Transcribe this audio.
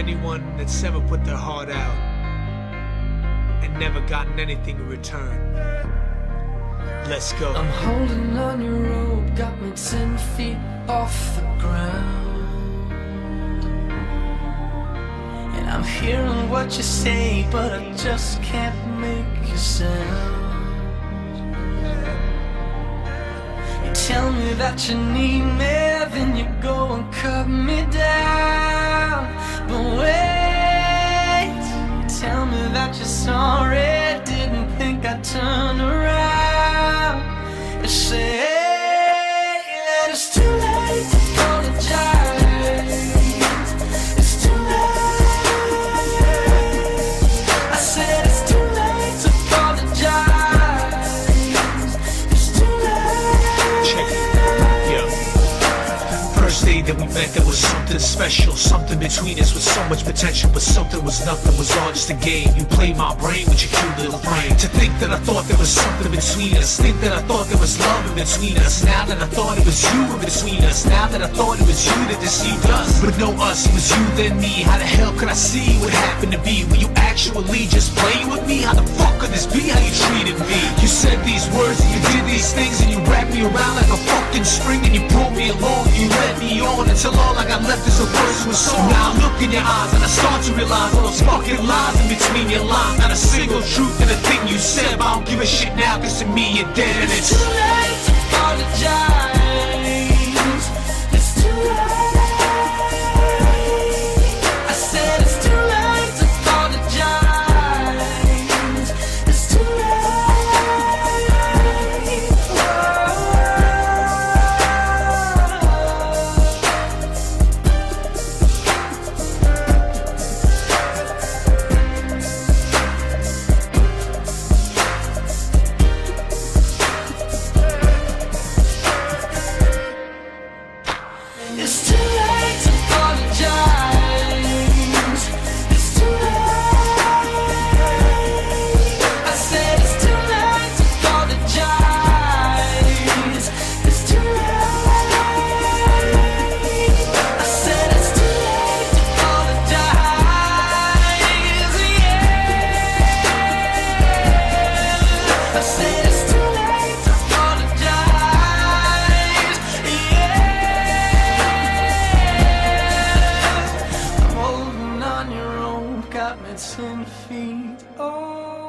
anyone that's ever put their heart out and never gotten anything in return. Let's go. I'm holding on your rope, got me 10 feet off the ground. And I'm hearing what you say, but I just can't make you sound. You tell me that you need me, then you go and cut me down. But wait, you tell me that you're sorry, didn't think I'd turn around. You say that it's too late to apologize. It's too late. I said it's too late to apologize. It's too late. Check it. Yeah. First day that we met, there was something special, something between us with so much potential, but something was nothing, was all just a game. You played my brain with your cute little brain. To think that I thought there was something between us, think that I thought there was love in between us. Now that I thought it was you in between us, now that I thought it was you that deceived us. But no us, it was you then me. How the hell could I see what happened to be? Were you actually just playing with me? How the fuck could this be how you treated me? You said these words and you did these things, and you wrapped me around like a fucking string, and you pulled me along, you led me on until all I got left is a verse with song. Now I look in your eyes and I start to realize all those fucking lies in between your lines. Not a single truth in a thing you said, but I don't give a shit now, cause to me you're dead and it's too late to apologize. It's too late. I said it's too late to apologize. It's too late. It's too late to apologize. It's too late. I said it's too late to apologize. It's too late. I said it's too late to apologize. Yeah. I said it's too late to apologize. Yeah. Holding on your own, got me 10 feet. Oh.